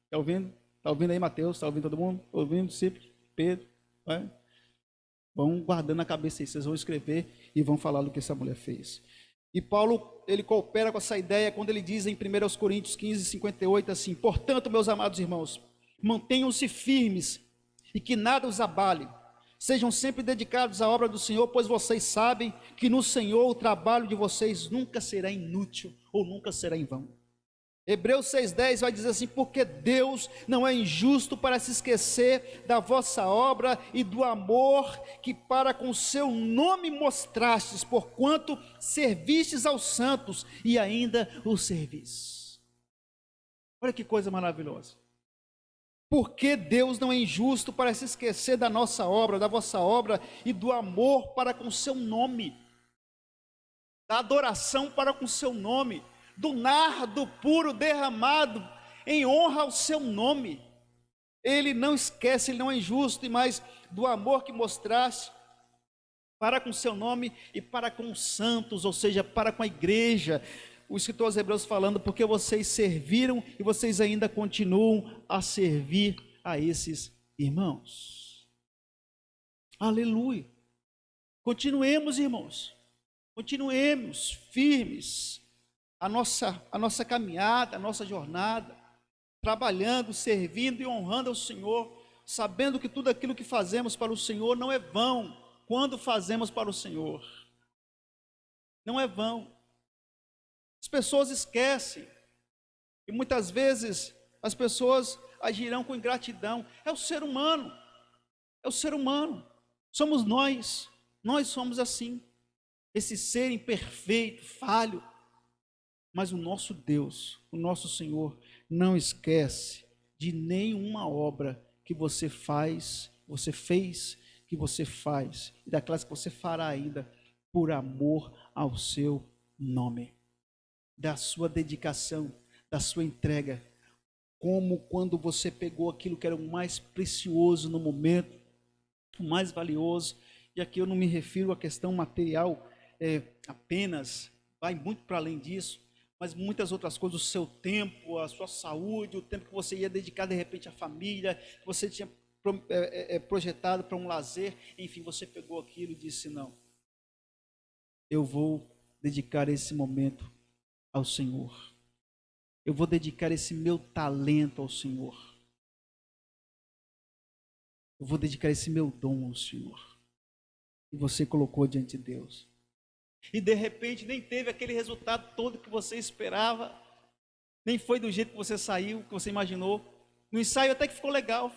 [SPEAKER 3] está ouvindo? Está ouvindo aí, Mateus? Está ouvindo todo mundo? Está ouvindo, discípulos? Pedro? Vai? Vão guardando na cabeça aí, vocês vão escrever e vão falar do que essa mulher fez. E Paulo, ele coopera com essa ideia quando ele diz em 1 Coríntios 15, 58, assim, portanto, meus amados irmãos, mantenham-se firmes e que nada os abale, sejam sempre dedicados à obra do Senhor, pois vocês sabem que no Senhor o trabalho de vocês nunca será inútil ou nunca será em vão. Hebreus 6,10 vai dizer assim, porque Deus não é injusto para se esquecer da vossa obra e do amor que para com o seu nome mostrastes, porquanto servistes aos santos e ainda os servis. Olha que coisa maravilhosa. Porque Deus não é injusto para se esquecer da nossa obra, da vossa obra e do amor para com o seu nome, da adoração para com o seu nome, do nardo puro derramado em honra ao seu nome. Ele não esquece, ele não é injusto, mas do amor que mostraste para com o seu nome e para com os santos, ou seja, para com a igreja. O escritor aos Hebreus falando, porque vocês serviram e vocês ainda continuam a servir a esses irmãos. Aleluia. Continuemos, irmãos, continuemos firmes a nossa caminhada, a nossa jornada, trabalhando, servindo e honrando ao Senhor, sabendo que tudo aquilo que fazemos para o Senhor não é vão, quando fazemos para o Senhor, não é vão. As pessoas esquecem, e muitas vezes as pessoas agirão com ingratidão. É o ser humano, somos nós somos assim, esse ser imperfeito, falho, mas o nosso Deus, o nosso Senhor, não esquece de nenhuma obra que você fez, que você faz e daquelas que você fará ainda por amor ao seu nome, da sua dedicação, da sua entrega, como quando você pegou aquilo que era o mais precioso no momento, o mais valioso, e aqui eu não me refiro à questão material apenas, vai muito para além disso, mas muitas outras coisas, o seu tempo, a sua saúde, o tempo que você ia dedicar de repente à família, que você tinha projetado para um lazer, enfim, você pegou aquilo e disse: não, eu vou dedicar esse momento ao Senhor, eu vou dedicar esse meu talento ao Senhor, eu vou dedicar esse meu dom ao Senhor, e você colocou diante de Deus, e de repente nem teve aquele resultado todo que você esperava, nem foi do jeito que você saiu, que você imaginou. No ensaio até que ficou legal,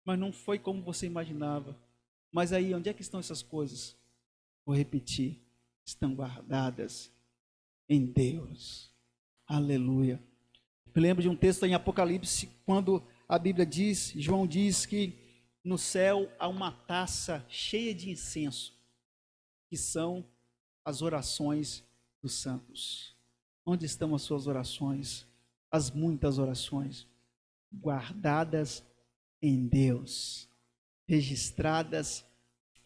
[SPEAKER 3] mas não foi como você imaginava. Mas aí, onde é que estão essas coisas? Vou repetir, estão guardadas em Deus. Aleluia. Eu lembro de um texto em Apocalipse, quando a Bíblia diz, João diz que no céu há uma taça cheia de incenso, que são as orações dos santos. Onde estão as suas orações? As muitas orações guardadas em Deus, registradas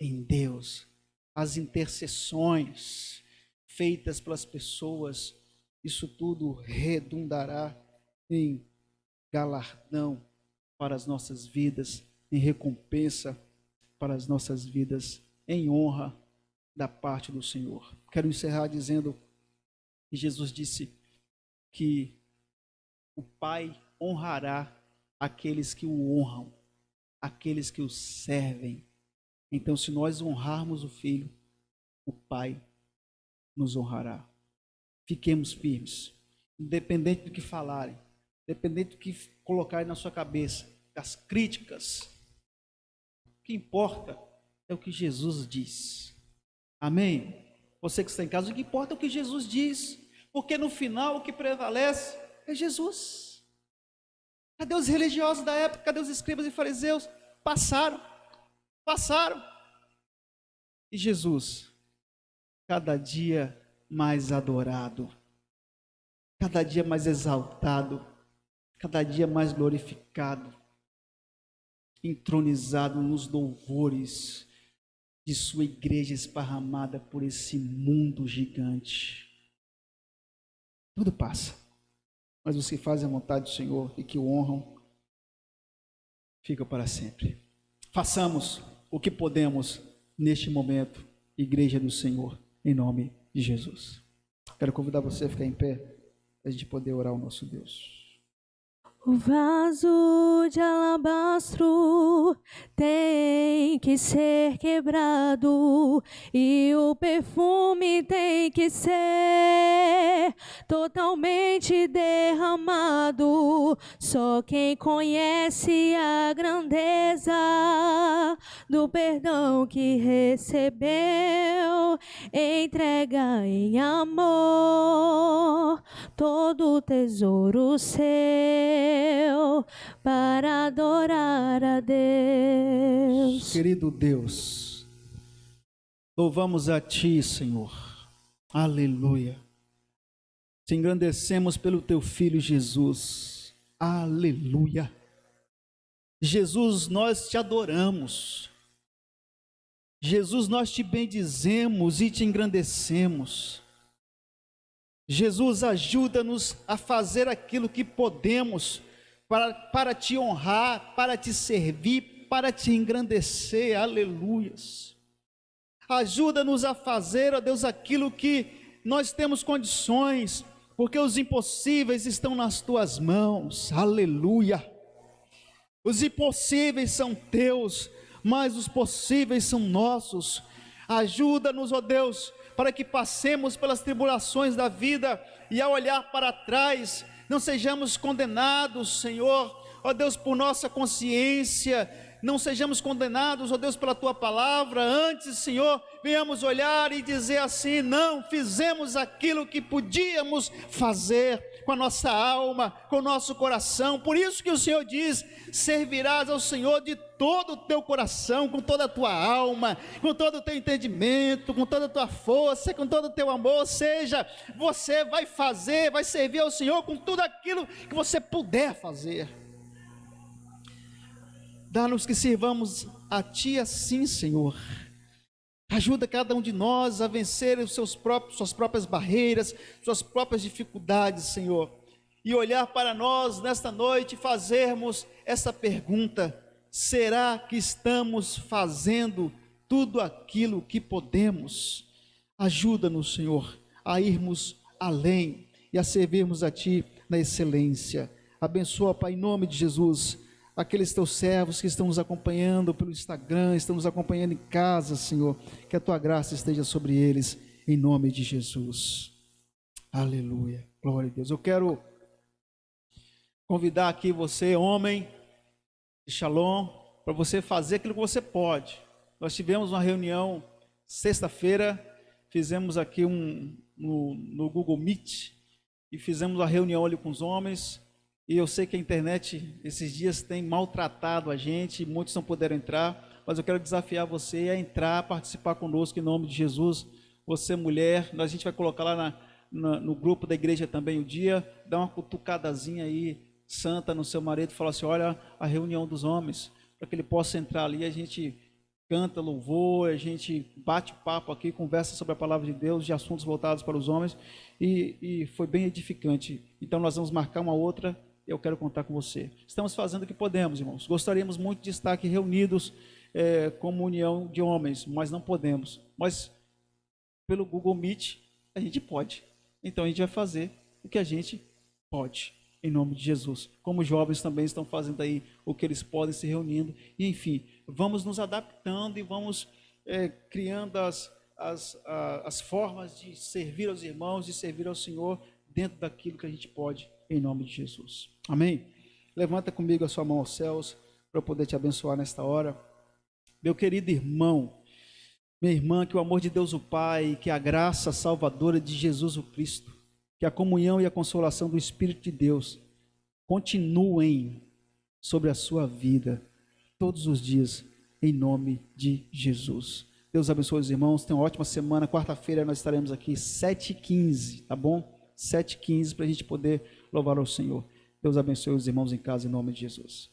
[SPEAKER 3] em Deus, as intercessões feitas pelas pessoas, isso tudo redundará em galardão para as nossas vidas, em recompensa para as nossas vidas, em honra da parte do Senhor. Quero encerrar dizendo que Jesus disse que o Pai honrará aqueles que o honram, aqueles que o servem. Então, se nós honrarmos o Filho, o Pai nos honrará. Fiquemos firmes, independente do que falarem, independente do que colocarem na sua cabeça, das críticas. O que importa é o que Jesus diz. Amém? Você que está em casa, o que importa é o que Jesus diz, porque no final o que prevalece é Jesus. Cadê os religiosos da época? Cadê os escribas e fariseus? Passaram. E Jesus, cada dia mais adorado, cada dia mais exaltado, cada dia mais glorificado, entronizado nos louvores de sua igreja esparramada por esse mundo gigante. Tudo passa, mas os que fazem a vontade do Senhor e que o honram, ficam para sempre. Façamos o que podemos neste momento, igreja do Senhor, em nome de Jesus. Quero convidar você a ficar em pé, para a gente poder orar ao nosso Deus.
[SPEAKER 2] O vaso de alabastro tem que ser quebrado e o perfume tem que ser totalmente derramado. Só quem conhece a grandeza do perdão que recebeu entrega em amor todo o tesouro seu para adorar a Deus.
[SPEAKER 3] Querido Deus, louvamos a Ti, Senhor. Aleluia. Te engrandecemos pelo Teu Filho Jesus. Aleluia. Jesus, nós Te adoramos. Jesus, nós Te bendizemos e Te engrandecemos. Jesus, ajuda-nos a fazer aquilo que podemos para Te honrar, para Te servir, para Te engrandecer. Aleluias. Ajuda-nos a fazer, ó Deus, aquilo que nós temos condições, porque os impossíveis estão nas Tuas mãos. Aleluia. Os impossíveis são Teus, mas os possíveis são nossos. Ajuda-nos, ó Deus, para que passemos pelas tribulações da vida e ao olhar para trás, não sejamos condenados, Senhor, ó Deus, por nossa consciência, não sejamos condenados, ó Deus, pela tua palavra. Antes, Senhor, venhamos olhar e dizer assim: não, fizemos aquilo que podíamos fazer com a nossa alma, com o nosso coração. Por isso que o Senhor diz: servirás ao Senhor de todo o teu coração, com toda a tua alma, com todo o teu entendimento, com toda a tua força, com todo o teu amor. Ou seja, você vai fazer, vai servir ao Senhor com tudo aquilo que você puder fazer. Dá-nos que sirvamos a Ti assim, Senhor. Ajuda cada um de nós a vencer suas próprias barreiras, suas próprias dificuldades, Senhor. E olhar para nós nesta noite e fazermos essa pergunta: será que estamos fazendo tudo aquilo que podemos? Ajuda-nos, Senhor, a irmos além e a servirmos a Ti na excelência. Abençoa, Pai, em nome de Jesus, aqueles teus servos que estão nos acompanhando pelo Instagram, estão nos acompanhando em casa, Senhor, que a tua graça esteja sobre eles, em nome de Jesus. Aleluia, glória a Deus. Eu quero convidar aqui você, homem de Shalom, para você fazer aquilo que você pode. Nós tivemos uma reunião sexta-feira, fizemos aqui no Google Meet, e fizemos uma reunião ali com os homens. E eu sei que a internet esses dias tem maltratado a gente, muitos não puderam entrar, mas eu quero desafiar você a entrar, participar conosco em nome de Jesus. Você, mulher, a gente vai colocar lá no grupo da igreja também o dia, dá uma cutucadazinha aí, santa, no seu marido, fala assim: olha a reunião dos homens, para que ele possa entrar ali, a gente canta louvor, a gente bate papo aqui, conversa sobre a palavra de Deus, de assuntos voltados para os homens, e foi bem edificante. Então nós vamos marcar uma outra. Eu quero contar com você. Estamos fazendo o que podemos, irmãos. Gostaríamos muito de estar aqui reunidos como união de homens, mas não podemos. Mas pelo Google Meet a gente pode. Então a gente vai fazer o que a gente pode, em nome de Jesus. Como os jovens também estão fazendo aí o que eles podem, se reunindo. E enfim, vamos nos adaptando e vamos criando as formas de servir aos irmãos, de servir ao Senhor dentro daquilo que a gente pode, em nome de Jesus. Amém? Levanta comigo a sua mão aos céus, para eu poder te abençoar nesta hora. Meu querido irmão, minha irmã, que o amor de Deus o Pai, que a graça salvadora de Jesus o Cristo, que a comunhão e a consolação do Espírito de Deus continuem sobre a sua vida todos os dias, em nome de Jesus. Deus abençoe os irmãos, tenham uma ótima semana. Quarta-feira nós estaremos aqui 7h15, tá bom? 7h15 para a gente poder louvar ao Senhor. Deus abençoe os irmãos em casa em nome de Jesus.